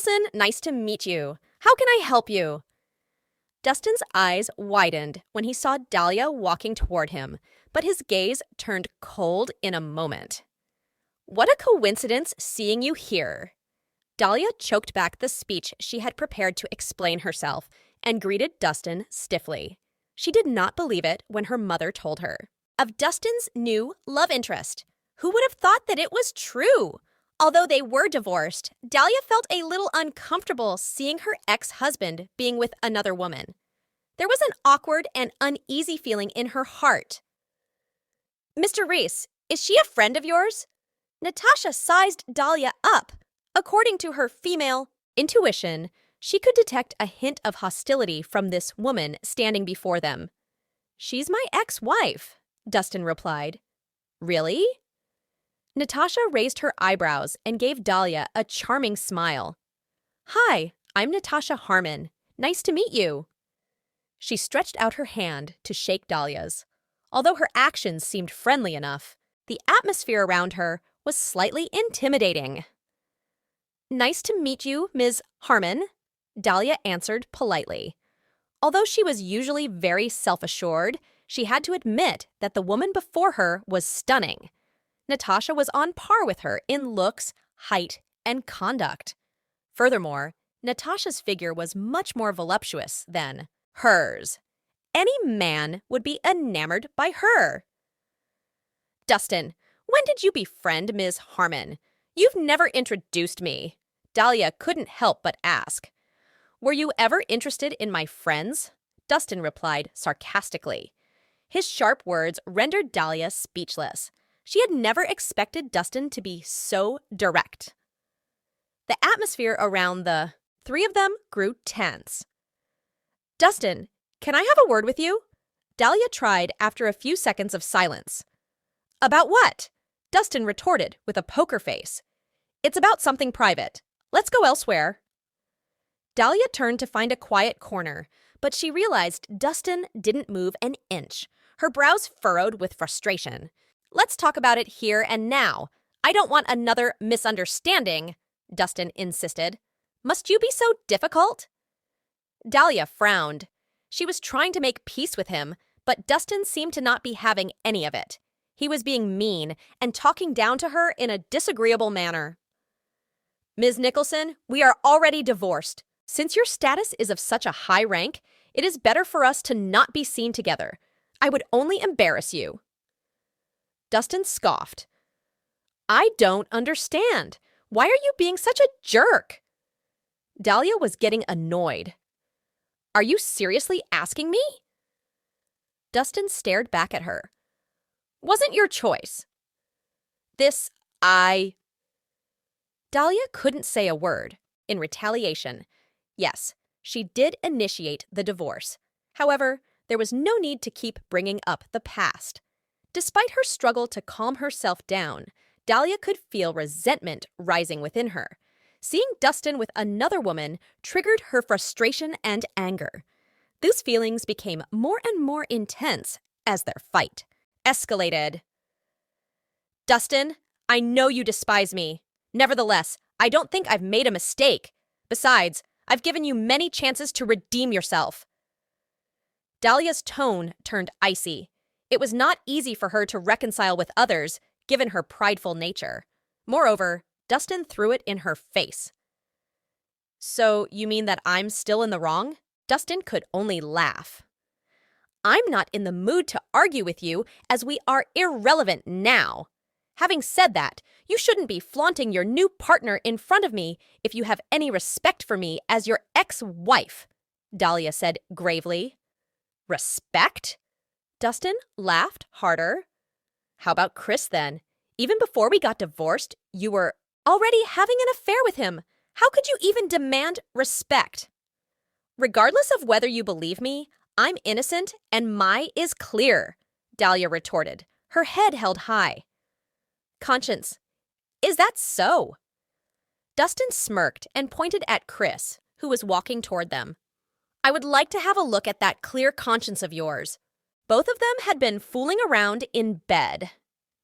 Nicholson, nice to meet you. How can I help you? Dustin's eyes widened when he saw Dahlia walking toward him, but his gaze turned cold in a moment. What a coincidence seeing you here. Dahlia choked back the speech she had prepared to explain herself and greeted Dustin stiffly. She did not believe it when her mother told her of Dustin's new love interest. Who would have thought that it was true? Although they were divorced, Dahlia felt a little uncomfortable seeing her ex-husband being with another woman. There was an awkward and uneasy feeling in her heart. Mr. Rhys, is she a friend of yours? Natasha sized Dahlia up. According to her female intuition, she could detect a hint of hostility from this woman standing before them. She's my ex-wife, Dustin replied. Really? Natasha raised her eyebrows and gave Dahlia a charming smile. Hi, I'm Natasha Harmon. Nice to meet you. She stretched out her hand to shake Dahlia's. Although her actions seemed friendly enough, the atmosphere around her was slightly intimidating. Nice to meet you, Ms. Harmon, Dahlia answered politely. Although she was usually very self-assured, she had to admit that the woman before her was stunning. Natasha was on par with her in looks, height, and conduct. Furthermore, Natasha's figure was much more voluptuous than hers. Any man would be enamored by her. Dustin, when did you befriend Ms. Harmon? You've never introduced me. Dahlia couldn't help but ask. Were you ever interested in my friends? Dustin replied sarcastically. His sharp words rendered Dahlia speechless. She had never expected Dustin to be so direct. The atmosphere around the three of them grew tense. Dustin, can I have a word with you? Dahlia tried after a few seconds of silence. About what? Dustin retorted with a poker face. It's about something private. Let's go elsewhere. Dahlia turned to find a quiet corner, but she realized Dustin didn't move an inch. Her brows furrowed with frustration. Let's talk about it here and now. I don't want another misunderstanding, Dustin insisted. Must you be so difficult? Dahlia frowned. She was trying to make peace with him, but Dustin seemed to not be having any of it. He was being mean and talking down to her in a disagreeable manner. Ms. Nicholson, we are already divorced. Since your status is of such a high rank, it is better for us to not be seen together. I would only embarrass you. Dustin scoffed. I don't understand. Why are you being such a jerk? Dahlia was getting annoyed. Are you seriously asking me? Dustin stared back at her. Wasn't your choice. Dahlia couldn't say a word. In retaliation, yes, she did initiate the divorce. However, there was no need to keep bringing up the past. Despite her struggle to calm herself down, Dahlia could feel resentment rising within her. Seeing Dustin with another woman triggered her frustration and anger. These feelings became more and more intense as their fight escalated. Dustin, I know you despise me. Nevertheless, I don't think I've made a mistake. Besides, I've given you many chances to redeem yourself. Dahlia's tone turned icy. It was not easy for her to reconcile with others, given her prideful nature. Moreover, Dustin threw it in her face. So, you mean that I'm still in the wrong? Dustin could only laugh. I'm not in the mood to argue with you, as we are irrelevant now. Having said that, you shouldn't be flaunting your new partner in front of me if you have any respect for me as your ex-wife, Dahlia said gravely. Respect? Dustin laughed harder. How about Chris then? Even before we got divorced, you were already having an affair with him. How could you even demand respect? Regardless of whether you believe me, I'm innocent and my is clear, Dahlia retorted, her head held high. Conscience, is that so? Dustin smirked and pointed at Chris, who was walking toward them. I would like to have a look at that clear conscience of yours. Both of them had been fooling around in bed.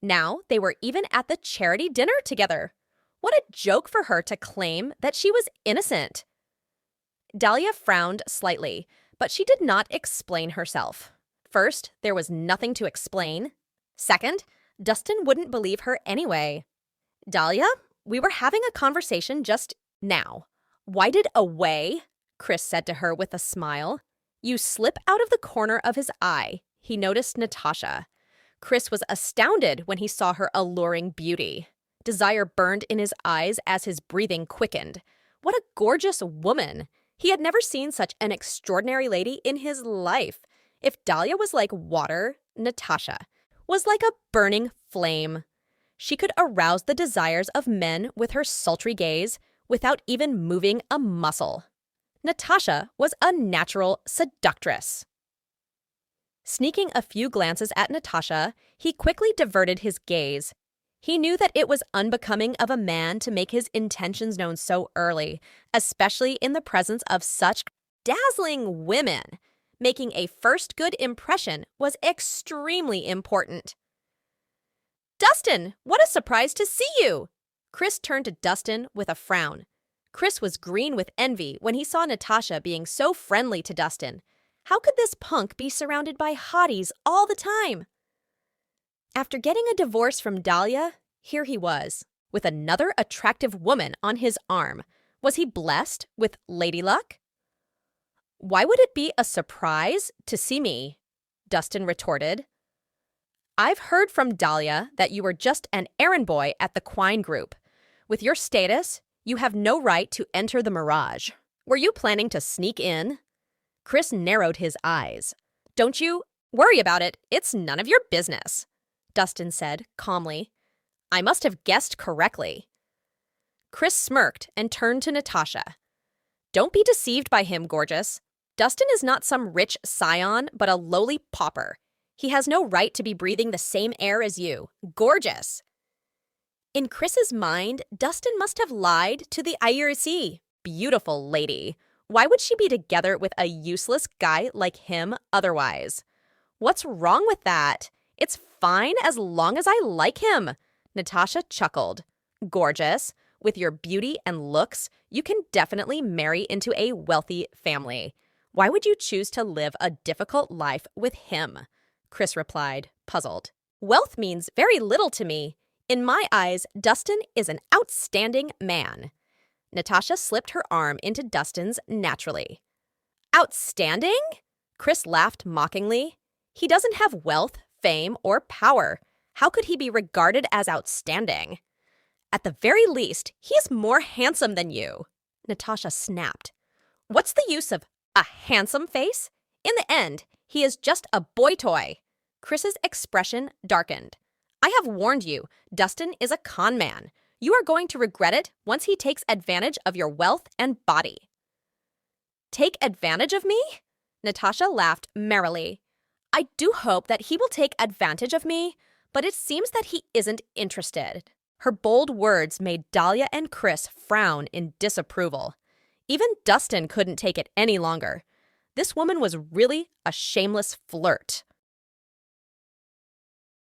Now they were even at the charity dinner together. What a joke for her to claim that she was innocent. Dahlia frowned slightly, but she did not explain herself. First, there was nothing to explain. Second, Dustin wouldn't believe her anyway. Dahlia, we were having a conversation just now. Why did away? Chris said to her with a smile. You slip out of the corner of his eye. He noticed Natasha. Chris was astounded when he saw her alluring beauty. Desire burned in his eyes as his breathing quickened. What a gorgeous woman! He had never seen such an extraordinary lady in his life. If Dahlia was like water, Natasha was like a burning flame. She could arouse the desires of men with her sultry gaze without even moving a muscle. Natasha was a natural seductress. Sneaking a few glances at Natasha, he quickly diverted his gaze. He knew that it was unbecoming of a man to make his intentions known so early, especially in the presence of such dazzling women. Making a first good impression was extremely important. Dustin, what a surprise to see you! Chris turned to Dustin with a frown. Chris was green with envy when he saw Natasha being so friendly to Dustin. How could this punk be surrounded by hotties all the time? After getting a divorce from Dahlia, here he was, with another attractive woman on his arm. Was he blessed with lady luck? Why would it be a surprise to see me? Dustin retorted. I've heard from Dahlia that you were just an errand boy at the Quine Group. With your status, you have no right to enter the Mirage. Were you planning to sneak in? Chris narrowed his eyes. Don't you worry about it. It's none of your business, Dustin said calmly. I must have guessed correctly. Chris smirked and turned to Natasha. Don't be deceived by him, gorgeous. Dustin is not some rich scion, but a lowly pauper. He has no right to be breathing the same air as you. Gorgeous. In Chris's mind, Dustin must have lied to the IRC. Beautiful lady. Why would she be together with a useless guy like him otherwise? What's wrong with that? It's fine as long as I like him. Natasha chuckled. Gorgeous. With your beauty and looks, you can definitely marry into a wealthy family. Why would you choose to live a difficult life with him? Chris replied, puzzled. Wealth means very little to me. In my eyes, Dustin is an outstanding man. Natasha slipped her arm into Dustin's naturally. Outstanding? Chris laughed mockingly. He doesn't have wealth, fame, or power. How could he be regarded as outstanding? At the very least, he is more handsome than you, Natasha snapped. What's the use of a handsome face? In the end, he is just a boy toy. Chris's expression darkened. I have warned you, Dustin is a con man. You are going to regret it once he takes advantage of your wealth and body. Take advantage of me? Natasha laughed merrily. I do hope that he will take advantage of me, but it seems that he isn't interested. Her bold words made Dahlia and Chris frown in disapproval. Even Dustin couldn't take it any longer. This woman was really a shameless flirt.